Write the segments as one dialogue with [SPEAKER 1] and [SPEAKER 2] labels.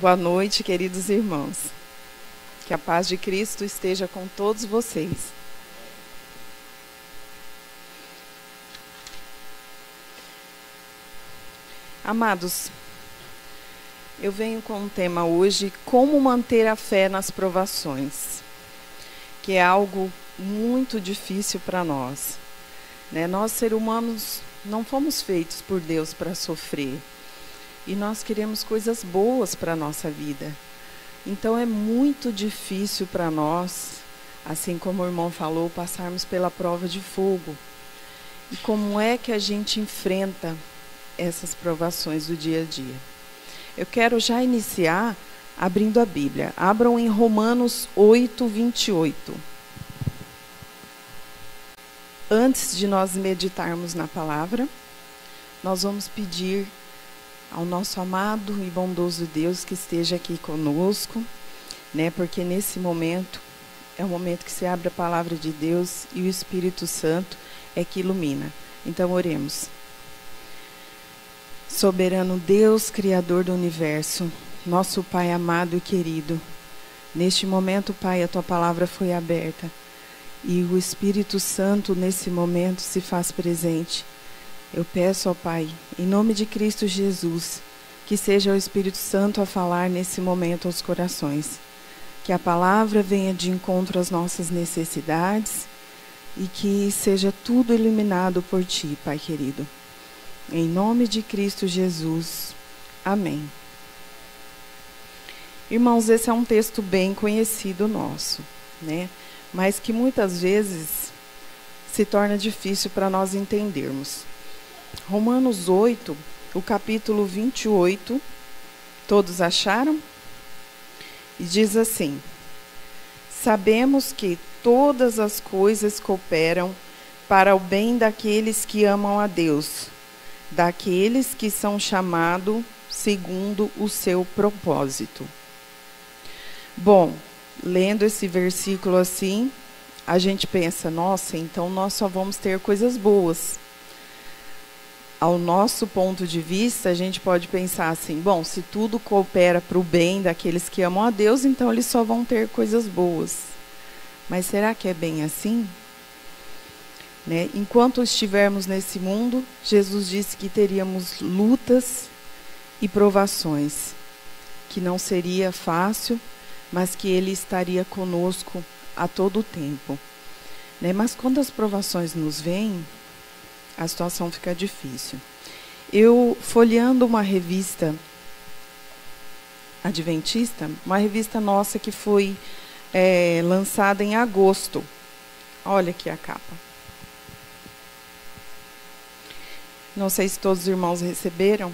[SPEAKER 1] Boa noite, queridos irmãos. Que a paz de Cristo esteja com todos vocês. Amados, eu venho com um tema hoje, como manter a fé nas provações, que é algo muito difícil para nós, né? Nós, seres humanos, não fomos feitos por Deus para sofrer. E nós queremos coisas boas para a nossa vida. Então é muito difícil para nós, assim como o irmão falou, passarmos pela prova de fogo. E como é que a gente enfrenta essas provações do dia a dia? Eu quero já iniciar abrindo a Bíblia. Abram em Romanos 8, 28. Antes de nós meditarmos na palavra, nós vamos pedir ao nosso amado e bondoso Deus que esteja aqui conosco, né? Porque nesse momento é o momento que se abre a palavra de Deus e o Espírito Santo é que ilumina. Então oremos. Soberano Deus, Criador do Universo, nosso Pai amado e querido, neste momento, Pai, a Tua palavra foi aberta e o Espírito Santo nesse momento se faz presente. Eu peço ao Pai, em nome de Cristo Jesus, que seja o Espírito Santo a falar nesse momento aos corações. Que a palavra venha de encontro às nossas necessidades e que seja tudo iluminado por Ti, Pai querido. Em nome de Cristo Jesus. Amém. Irmãos, esse é um texto bem conhecido nosso, né? Mas que muitas vezes se torna difícil para nós entendermos. Romanos 8, o capítulo 28, todos acharam? E diz assim: sabemos que todas as coisas cooperam para o bem daqueles que amam a Deus, daqueles que são chamados segundo o seu propósito. Bom, lendo esse versículo assim, a gente pensa, nossa, então nós só vamos ter coisas boas. Ao nosso ponto de vista, a gente pode pensar assim, bom, se tudo coopera para o bem daqueles que amam a Deus, então eles só vão ter coisas boas. Mas será que é bem assim? Né? Enquanto estivermos nesse mundo, Jesus disse que teríamos lutas e provações, que não seria fácil, mas que Ele estaria conosco a todo o tempo. Né? Mas quando as provações nos vêm, a situação fica difícil. Eu, folheando uma revista adventista, uma revista nossa que foi lançada em agosto. Olha aqui a capa. Não sei se todos os irmãos receberam,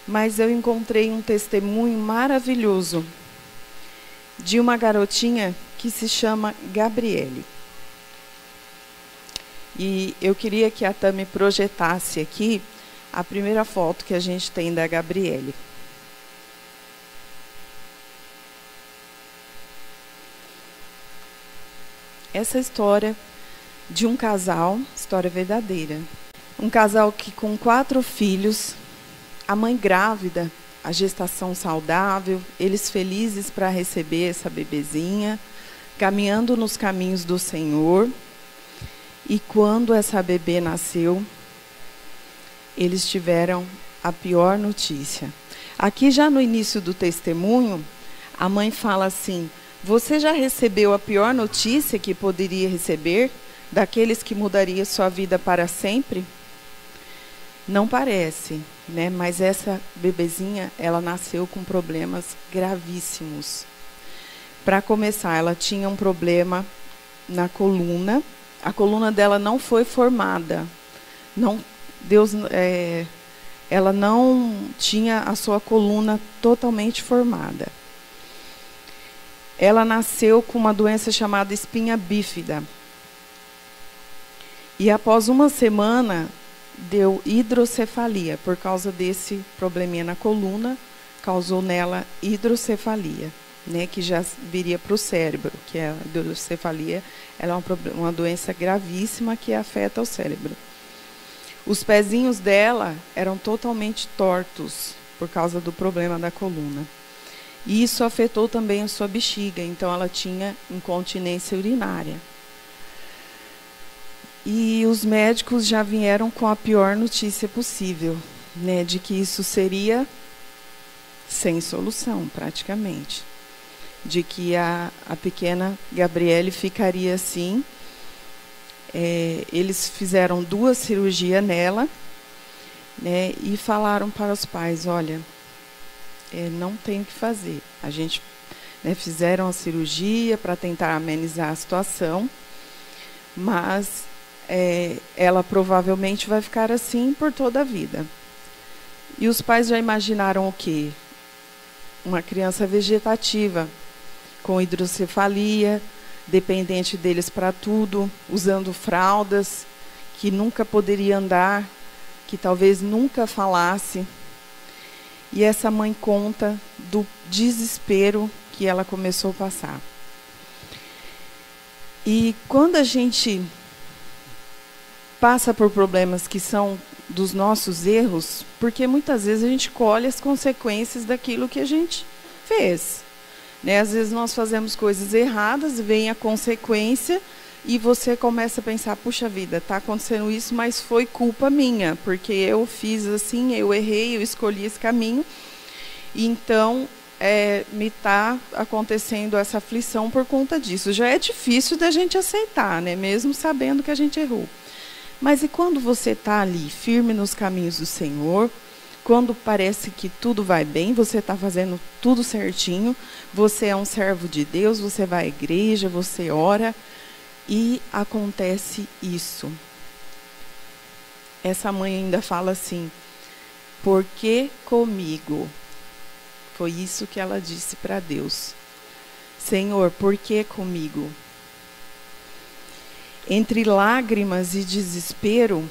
[SPEAKER 1] mas eu encontrei um testemunho maravilhoso de uma garotinha que se chama Gabriele. E eu queria que a Tami projetasse aqui a primeira foto que a gente tem da Gabriele. Essa história de um casal, história verdadeira. Um casal que com 4 filhos, a mãe grávida, a gestação saudável, eles felizes para receber essa bebezinha, caminhando nos caminhos do Senhor. E quando essa bebê nasceu, eles tiveram a pior notícia. Aqui já no início do testemunho, a mãe fala assim, você já recebeu a pior notícia que poderia receber? Daqueles que mudaria sua vida para sempre? Não parece, né? Mas essa bebezinha, ela nasceu com problemas gravíssimos. Para começar, ela tinha um problema na coluna. A coluna dela não foi formada. Ela não tinha a sua coluna totalmente formada. Ela nasceu com uma doença chamada espinha bífida. E após uma semana, deu hidrocefalia. Por causa desse probleminha na coluna, causou nela hidrocefalia. Né, que já viria para o cérebro, que a hidrocefalia ela é uma doença gravíssima que afeta o cérebro. Os pezinhos dela eram totalmente tortos por causa do problema da coluna. E isso afetou também a sua bexiga, então ela tinha incontinência urinária. E os médicos já vieram com a pior notícia possível, né, de que isso seria sem solução, praticamente. De que a pequena Gabriele ficaria assim. Eles fizeram 2 cirurgias nela, né, e falaram para os pais, olha, não tem o que fazer. A gente, né, fizeram a cirurgia para tentar amenizar a situação, mas ela provavelmente vai ficar assim por toda a vida. E os pais já imaginaram o quê? Uma criança vegetativa, com hidrocefalia, dependente deles para tudo, usando fraldas, que nunca poderia andar, que talvez nunca falasse. E essa mãe conta do desespero que ela começou a passar. E quando a gente passa por problemas que são dos nossos erros, porque muitas vezes a gente colhe as consequências daquilo que a gente fez. Né? Às vezes nós fazemos coisas erradas, vem a consequência e você começa a pensar, puxa vida, está acontecendo isso, mas foi culpa minha, porque eu fiz assim, eu errei, eu escolhi esse caminho, então me está acontecendo essa aflição por conta disso. Já é difícil da gente aceitar, né? Mesmo sabendo que a gente errou. Mas e quando você está ali, firme nos caminhos do Senhor, quando parece que tudo vai bem, você está fazendo tudo certinho, você é um servo de Deus, você vai à igreja, você ora, e acontece isso. Essa mãe ainda fala assim, por que comigo? Foi isso que ela disse para Deus. Senhor, por que comigo? Entre lágrimas e desespero,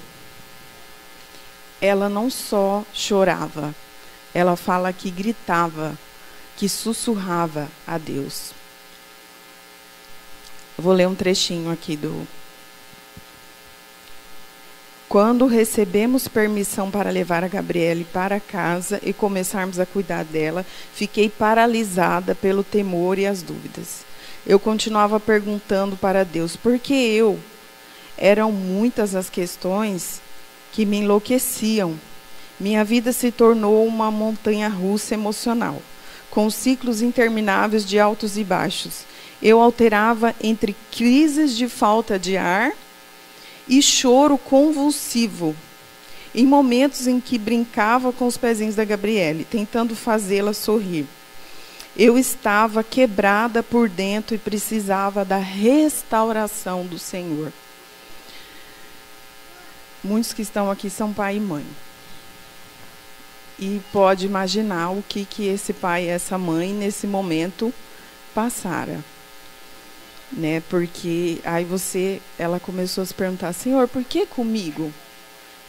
[SPEAKER 1] ela não só chorava, ela fala que gritava, que sussurrava a Deus. Eu vou ler um trechinho aqui do... Quando recebemos permissão para levar a Gabriele para casa e começarmos a cuidar dela, fiquei paralisada pelo temor e as dúvidas. Eu continuava perguntando para Deus, por que eu? Eram muitas as questões que me enlouqueciam. Minha vida se tornou uma montanha-russa emocional, com ciclos intermináveis de altos e baixos. Eu alternava entre crises de falta de ar e choro convulsivo, em momentos em que brincava com os pezinhos da Gabriele, tentando fazê-la sorrir. Eu estava quebrada por dentro e precisava da restauração do Senhor. Muitos que estão aqui são pai e mãe. E pode imaginar o que esse pai e essa mãe, nesse momento, passaram. Né? Porque aí ela começou a se perguntar, Senhor, por que comigo?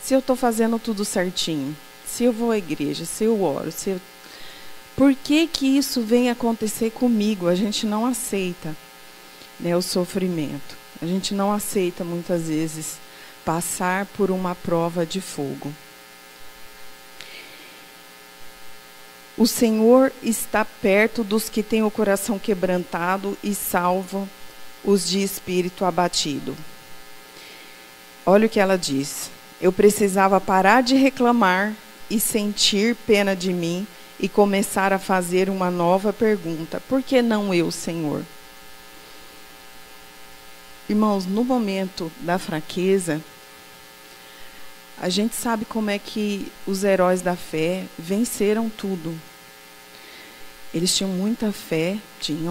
[SPEAKER 1] Se eu estou fazendo tudo certinho, se eu vou à igreja, se eu oro, por que isso vem acontecer comigo? A gente não aceita, né, o sofrimento. A gente não aceita, muitas vezes, passar por uma prova de fogo. O Senhor está perto dos que têm o coração quebrantado e salva os de espírito abatido. Olha o que ela diz. Eu precisava parar de reclamar e sentir pena de mim e começar a fazer uma nova pergunta. Por que não eu, Senhor? Irmãos, no momento da fraqueza, a gente sabe como é que os heróis da fé venceram tudo. Eles tinham muita fé, tinham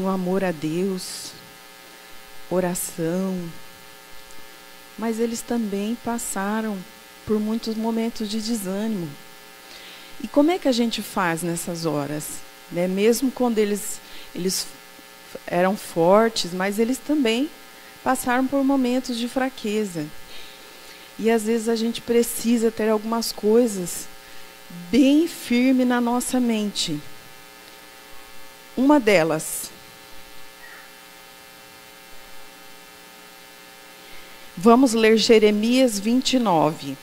[SPEAKER 1] amor a Deus, oração, mas eles também passaram por muitos momentos de desânimo. E como é que a gente faz nessas horas? Né? Mesmo quando eles eram fortes, mas eles também passaram por momentos de fraqueza. E às vezes a gente precisa ter algumas coisas bem firme na nossa mente. Uma delas, vamos ler Jeremias 29.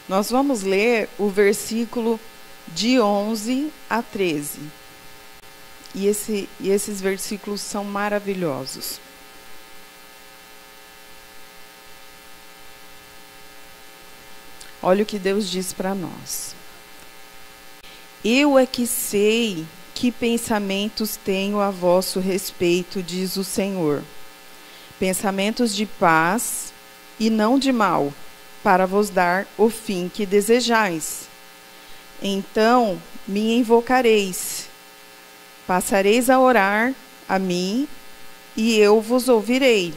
[SPEAKER 1] Nós vamos ler o versículo de 11 a 13. E esses versículos são maravilhosos. Olha o que Deus diz para nós. Eu é que sei que pensamentos tenho a vosso respeito, diz o Senhor. Pensamentos de paz e não de mal, para vos dar o fim que desejais. Então me invocareis, passareis a orar a mim, e eu vos ouvirei.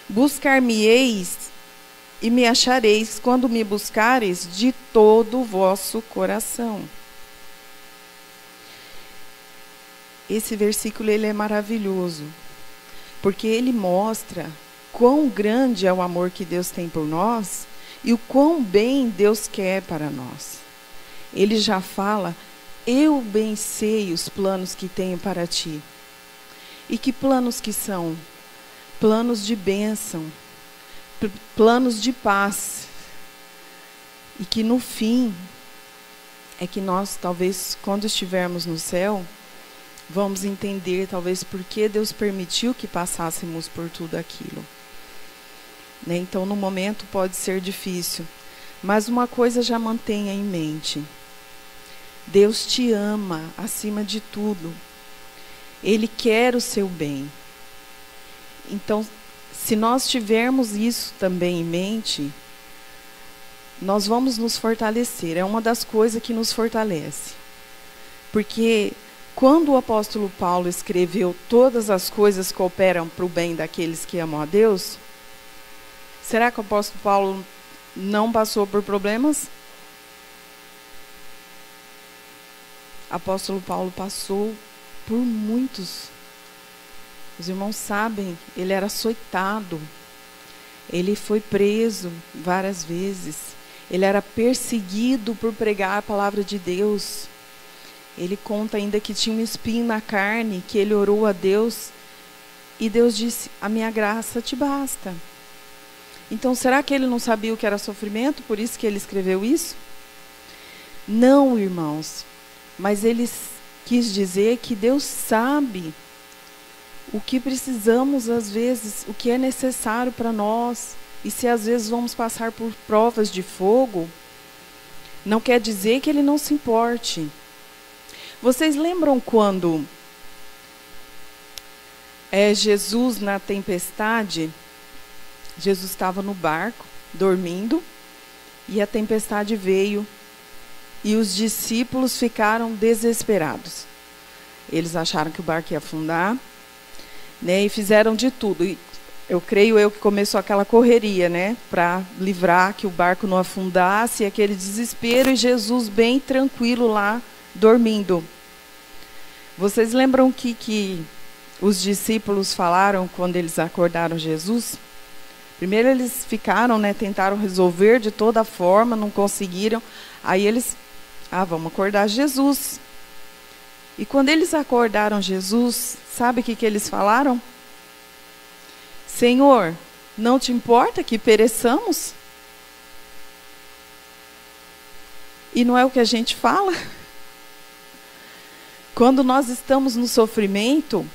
[SPEAKER 1] Buscar-me-eis e me achareis quando me buscareis de todo o vosso coração. Esse versículo ele é maravilhoso, porque ele mostra quão grande é o amor que Deus tem por nós e o quão bem Deus quer para nós. Ele já fala: eu bem sei os planos que tenho para ti. E que planos que são? Planos de bênção, planos de paz. E que no fim, é que nós talvez quando estivermos no céu, vamos entender talvez por que Deus permitiu que passássemos por tudo aquilo. Né? Então no momento pode ser difícil, mas uma coisa já mantenha em mente: Deus te ama acima de tudo. Ele quer o seu bem. Então, se nós tivermos isso também em mente, nós vamos nos fortalecer. É uma das coisas que nos fortalece. Porque quando o apóstolo Paulo escreveu todas as coisas cooperam para o bem daqueles que amam a Deus, será que o apóstolo Paulo não passou por problemas? O apóstolo Paulo passou por muitos. Os irmãos sabem, ele era açoitado, ele foi preso várias vezes, ele era perseguido por pregar a palavra de Deus. Ele conta ainda que tinha um espinho na carne, que ele orou a Deus, e Deus disse: a minha graça te basta. Então, será que ele não sabia o que era sofrimento, por isso que ele escreveu isso? Não, irmãos, mas ele quis dizer que Deus sabe o que precisamos às vezes, o que é necessário para nós. E se às vezes vamos passar por provas de fogo, não quer dizer que ele não se importe. Vocês lembram quando Jesus na tempestade, Jesus estava no barco, dormindo, e a tempestade veio, e os discípulos ficaram desesperados. Eles acharam que o barco ia afundar, né, e fizeram de tudo. E eu creio que começou aquela correria, né, para livrar que o barco não afundasse, aquele desespero, e Jesus bem tranquilo lá, dormindo. Vocês lembram o que os discípulos falaram quando eles acordaram Jesus? Primeiro eles ficaram, né, tentaram resolver de toda forma, não conseguiram. Aí eles, vamos acordar Jesus. E quando eles acordaram Jesus, sabe o que eles falaram? Senhor, não te importa que pereçamos? E não é o que a gente fala? Quando nós estamos no sofrimento, o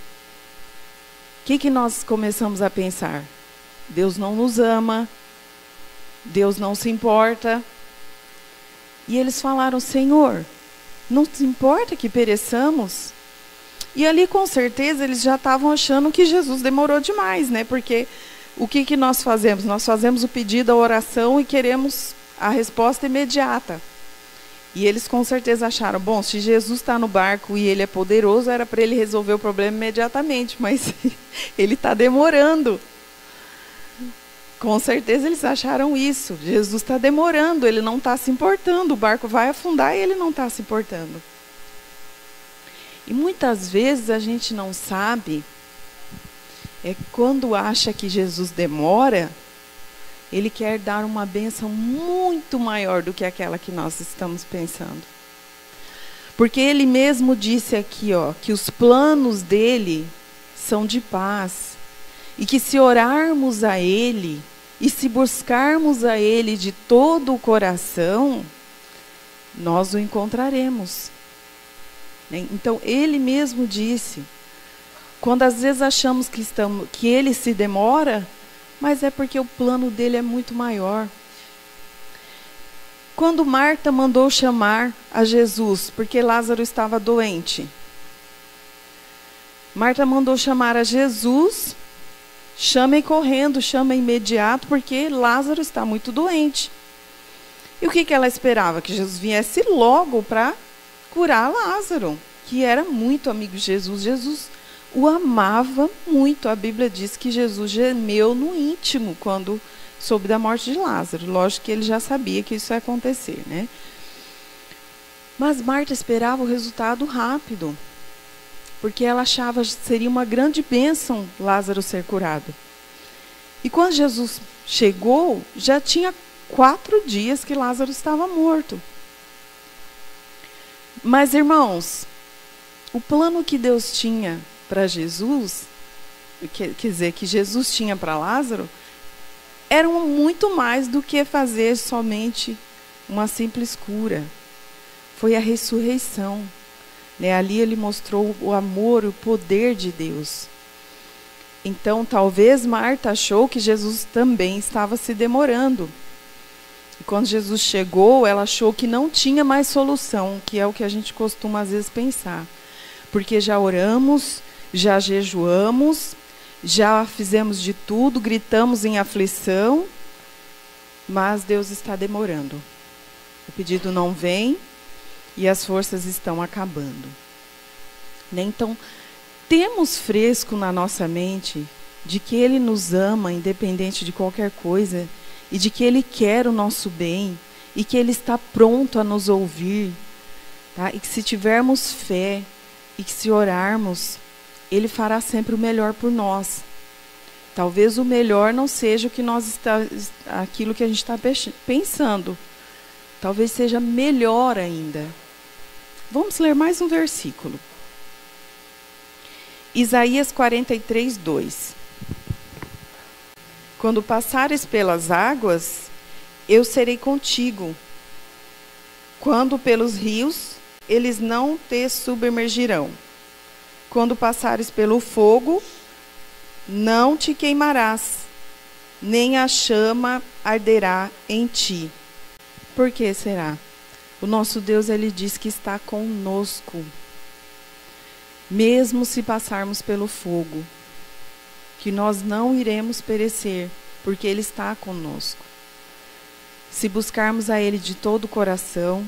[SPEAKER 1] que nós começamos a pensar? Deus não nos ama, Deus não se importa. E eles falaram: Senhor, não te importa que pereçamos? E ali com certeza eles já estavam achando que Jesus demorou demais, né? Porque o que nós fazemos? Nós fazemos o pedido, a oração e queremos a resposta imediata. E eles com certeza acharam: bom, se Jesus está no barco e ele é poderoso, era para ele resolver o problema imediatamente, mas ele está demorando. Com certeza eles acharam isso. Jesus está demorando, ele não está se importando, o barco vai afundar e ele não está se importando. E muitas vezes a gente não sabe, quando acha que Jesus demora, ele quer dar uma bênção muito maior do que aquela que nós estamos pensando. Porque ele mesmo disse aqui, que os planos dele são de paz. E que se orarmos a ele, e se buscarmos a ele de todo o coração, nós o encontraremos. Então, ele mesmo disse, quando às vezes achamos que ele se demora, mas é porque o plano dele é muito maior. Quando Marta mandou chamar a Jesus, porque Lázaro estava doente, Marta mandou chamar a Jesus, chama correndo, chama imediato, porque Lázaro está muito doente. E o que ela esperava? Que Jesus viesse logo para curar Lázaro, que era muito amigo de Jesus. Jesus o amava muito. A Bíblia diz que Jesus gemeu no íntimo quando soube da morte de Lázaro. Lógico que ele já sabia que isso ia acontecer, né? Mas Marta esperava o resultado rápido, porque ela achava que seria uma grande bênção Lázaro ser curado. E quando Jesus chegou, já tinha 4 dias que Lázaro estava morto. Mas, irmãos, o plano que Deus tinha para Jesus, quer dizer, que Jesus tinha para Lázaro, era muito mais do que fazer somente uma simples cura. Foi a ressurreição. Ali ele mostrou o amor, o poder de Deus. Então, talvez Marta achou que Jesus também estava se demorando. E quando Jesus chegou, ela achou que não tinha mais solução, que é o que a gente costuma às vezes pensar. Porque já oramos, já jejuamos, já fizemos de tudo, gritamos em aflição, mas Deus está demorando. O pedido não vem e as forças estão acabando. Então, temos fresco na nossa mente de que Ele nos ama, independente de qualquer coisa, e de que Ele quer o nosso bem, e que Ele está pronto a nos ouvir, tá? E que se tivermos fé, e que se orarmos, Ele fará sempre o melhor por nós. Talvez o melhor não seja aquilo que a gente está pensando. Talvez seja melhor ainda. Vamos ler mais um versículo. Isaías 43, 2. Quando passares pelas águas, eu serei contigo. Quando pelos rios, eles não te submergirão. Quando passares pelo fogo, não te queimarás, nem a chama arderá em ti. Por que será? O nosso Deus, Ele diz que está conosco, mesmo se passarmos pelo fogo, que nós não iremos perecer, porque Ele está conosco. Se buscarmos a Ele de todo o coração,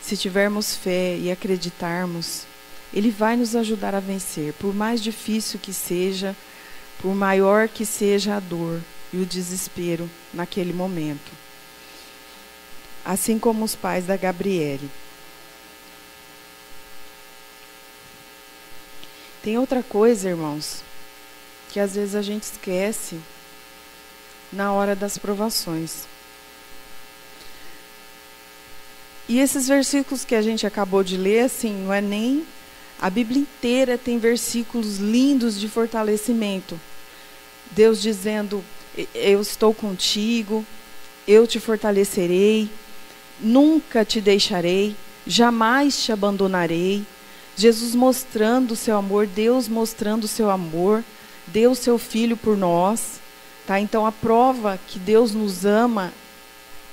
[SPEAKER 1] se tivermos fé e acreditarmos, Ele vai nos ajudar a vencer, por mais difícil que seja, por maior que seja a dor e o desespero naquele momento. Assim como os pais da Gabriele. Tem outra coisa, irmãos, que às vezes a gente esquece na hora das provações. E esses versículos que a gente acabou de ler, assim, não é nem... A Bíblia inteira tem versículos lindos de fortalecimento. Deus dizendo, eu estou contigo, eu te fortalecerei, nunca te deixarei, jamais te abandonarei. Jesus mostrando o seu amor, Deus mostrando o seu amor, deu o seu Filho por nós. Tá? Então a prova que Deus nos ama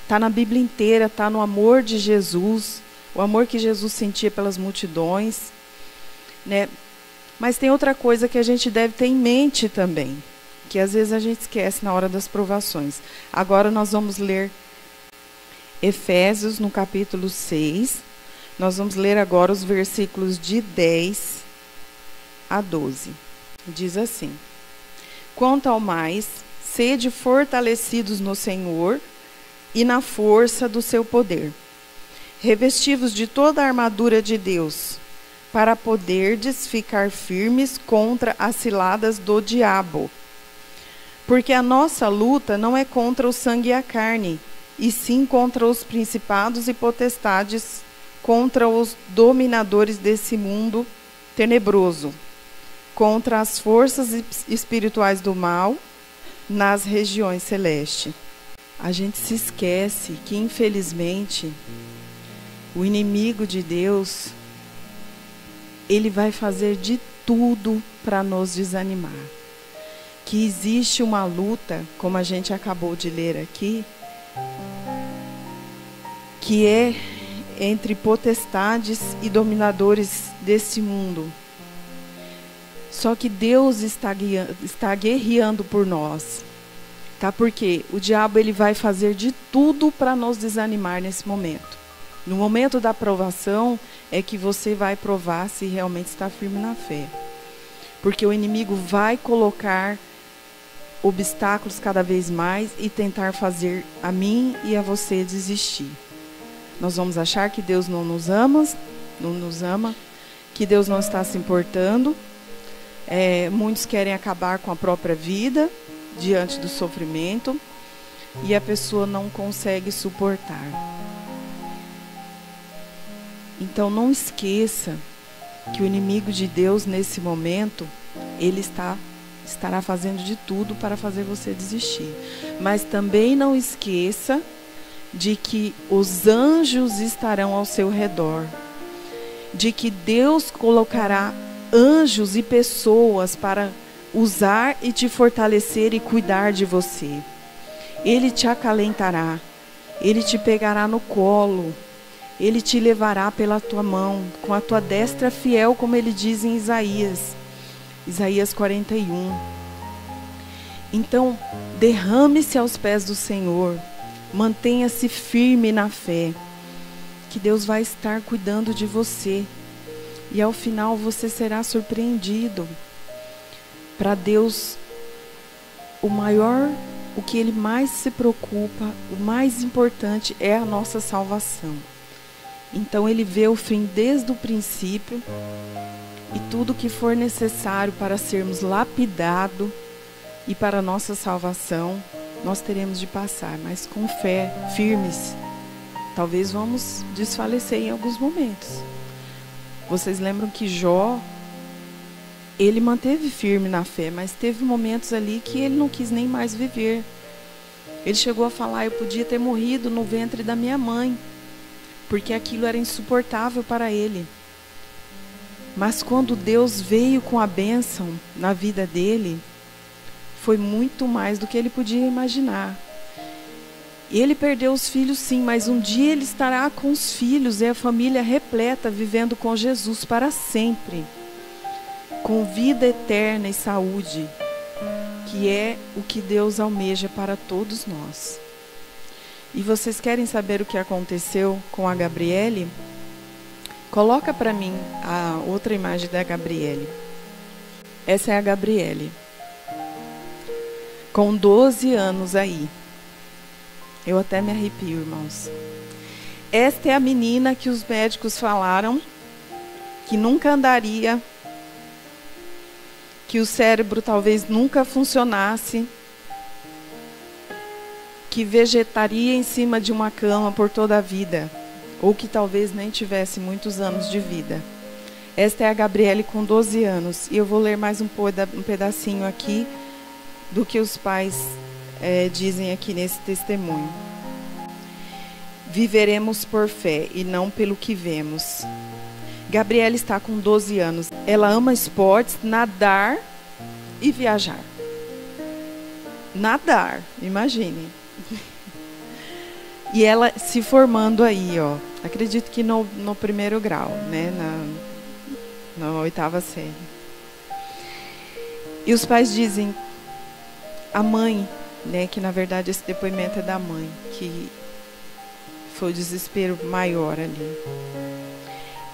[SPEAKER 1] está na Bíblia inteira, está no amor de Jesus, o amor que Jesus sentia pelas multidões. Né? Mas tem outra coisa que a gente deve ter em mente também, que às vezes a gente esquece na hora das provações. Agora nós vamos ler Efésios no capítulo 6. Nós vamos ler agora os versículos de 10 a 12. Diz assim: Quanto ao mais, sede fortalecidos no Senhor e na força do seu poder, revestivos de toda a armadura de Deus, para poderdes ficar firmes contra as ciladas do diabo. Porque a nossa luta não é contra o sangue e a carne, e sim contra os principados e potestades, contra os dominadores desse mundo tenebroso, contra as forças espirituais do mal nas regiões celestes. A gente se esquece que, infelizmente, O inimigo de Deus, ele vai fazer de tudo para nos desanimar. Que existe uma luta, como a gente acabou de ler aqui, que é entre potestades e dominadores desse mundo. Só que Deus está guerreando por nós. Tá? Porque o diabo ele vai fazer de tudo para nos desanimar nesse momento. No momento da provação é que você vai provar se realmente está firme na fé. Porque o inimigo vai colocar obstáculos cada vez mais e tentar fazer a mim e a você desistir. Nós vamos achar que Deus não nos ama, que Deus não está se importando. Muitos querem acabar com a própria vida diante do sofrimento e a pessoa não consegue suportar. Então não esqueça que o inimigo de Deus nesse momento, ele estará fazendo de tudo para fazer você desistir. Mas também não esqueça de que os anjos estarão ao seu redor, de que Deus colocará anjos e pessoas para usar e te fortalecer e cuidar de você. Ele te acalentará, ele te pegará no colo, ele te levará pela tua mão, com a tua destra fiel, como ele diz em Isaías 41. Então, derrame-se aos pés do Senhor, mantenha-se firme na fé, que Deus vai estar cuidando de você. E ao final você será surpreendido. Para Deus, o que Ele mais se preocupa, o mais importante é a nossa salvação. Então Ele vê o fim desde o princípio e tudo que for necessário para sermos lapidados e para a nossa salvação, nós teremos de passar, mas com fé, firmes. Talvez vamos desfalecer em alguns momentos. Vocês lembram que Jó, ele manteve firme na fé, mas teve momentos ali que ele não quis nem mais viver. Ele chegou a falar, eu podia ter morrido no ventre da minha mãe, porque aquilo era insuportável para ele. Mas quando Deus veio com a bênção na vida dele, foi muito mais do que ele podia imaginar. Ele perdeu os filhos sim, mas um dia ele estará com os filhos e a família repleta, vivendo com Jesus para sempre, com vida eterna e saúde, que é o que Deus almeja para todos nós. E vocês querem saber o que aconteceu com a Gabriele? Coloca para mim a outra imagem da Gabriele. Essa é a Gabriele, com 12 anos aí. Eu até me arrepio, irmãos. Esta é a menina que os médicos falaram que nunca andaria, que o cérebro talvez nunca funcionasse, que vegetaria em cima de uma cama por toda a vida, ou que talvez nem tivesse muitos anos de vida. Esta é a Gabriele com 12 anos. E eu vou ler mais um pedacinho aqui do que os pais dizem aqui nesse testemunho. Viveremos por fé e não pelo que vemos. Gabriela está com 12 anos. Ela ama esportes, nadar e viajar. Nadar, imagine. E ela se formando aí, ó. Acredito que no primeiro grau, né? Na 8ª série. E os pais dizem, a mãe, né, que na verdade esse depoimento é da mãe, que foi o desespero maior ali.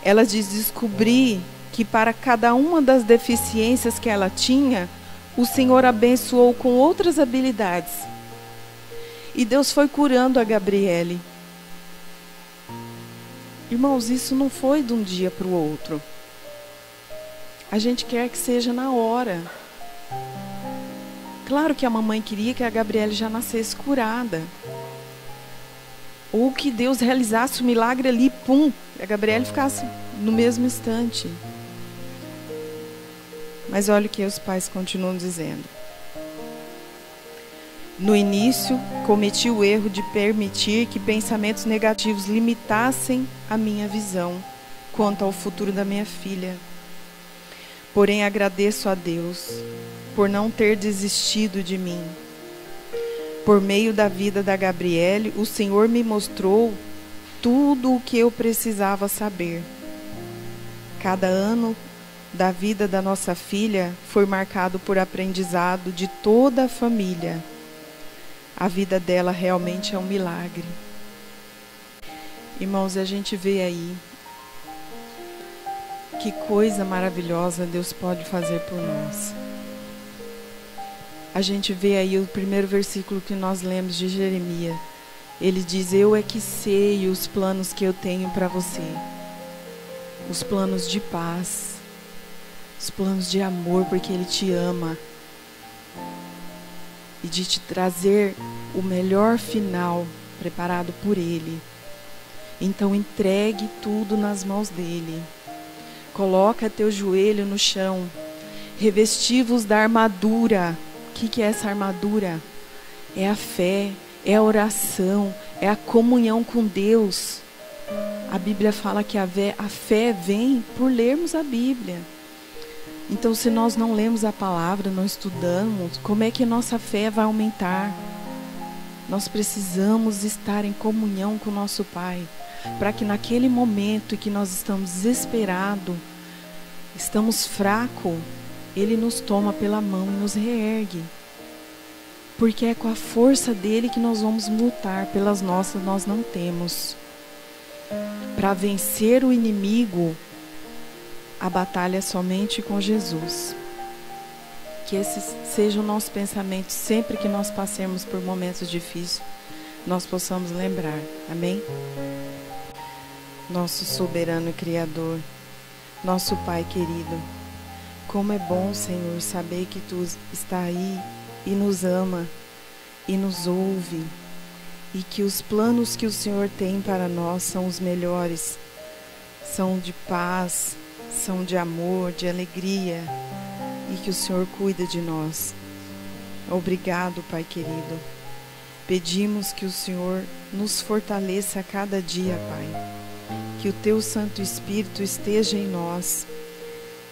[SPEAKER 1] Ela diz, descobri que para cada uma das deficiências que ela tinha, o Senhor abençoou com outras habilidades. E Deus foi curando a Gabriele. Irmãos, isso não foi de um dia para o outro. A gente quer que seja na hora. Claro que a mamãe queria que a Gabriele já nascesse curada. Ou que Deus realizasse o milagre ali, pum, a Gabriele ficasse no mesmo instante. Mas olha o que os pais continuam dizendo. No início, cometi o erro de permitir que pensamentos negativos limitassem a minha visão quanto ao futuro da minha filha. Porém, agradeço a Deus por não ter desistido de mim. Por meio da vida da Gabriele, o Senhor me mostrou tudo o que eu precisava saber. Cada ano da vida da nossa filha foi marcado por aprendizado de toda a família. A vida dela realmente é um milagre. Irmãos, a gente vê aí que coisa maravilhosa Deus pode fazer por nós. A gente vê aí o primeiro versículo que nós lemos de Jeremias. Ele diz: eu é que sei os planos que eu tenho para você. Os planos de paz, os planos de amor, porque Ele te ama. E de te trazer o melhor final preparado por Ele. Então entregue tudo nas mãos dEle. Coloca teu joelho no chão. Revesti-vos da armadura. O que é essa armadura? É a fé, é a oração, é a comunhão com Deus. A Bíblia fala que a fé vem por lermos a Bíblia. Então, se nós não lemos a palavra, não estudamos, como é que nossa fé vai aumentar? Nós precisamos estar em comunhão com o nosso Pai, para que naquele momento em que nós estamos desesperados, estamos fracos, Ele nos toma pela mão e nos reergue. Porque é com a força dEle que nós vamos lutar, pelas nossas nós não temos. Para vencer o inimigo, a batalha é somente com Jesus. Que esse seja o nosso pensamento sempre que nós passemos por momentos difíceis, nós possamos lembrar. Amém? Nosso soberano Criador, nosso Pai querido, como é bom, Senhor, saber que Tu está aí e nos ama e nos ouve, e que os planos que o Senhor tem para nós são os melhores, são de paz, são de amor, de alegria, e que o Senhor cuida de nós. Obrigado, Pai querido. Pedimos que o Senhor nos fortaleça a cada dia, Pai. Que o Teu Santo Espírito esteja em nós.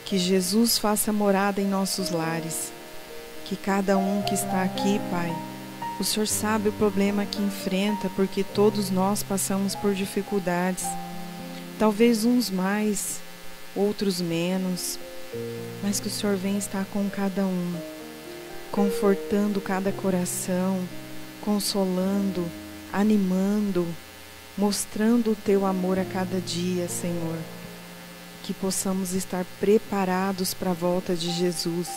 [SPEAKER 1] Que Jesus faça morada em nossos lares. Que cada um que está aqui, Pai, o Senhor sabe o problema que enfrenta, porque todos nós passamos por dificuldades. Talvez uns mais, outros menos, mas que o Senhor venha estar com cada um, confortando cada coração, consolando, animando, mostrando o Teu amor a cada dia, Senhor. Que possamos estar preparados para a volta de Jesus.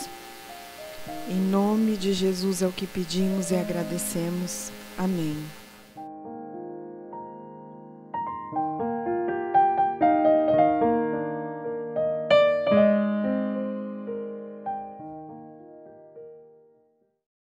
[SPEAKER 1] Em nome de Jesus é o que pedimos e agradecemos. Amém.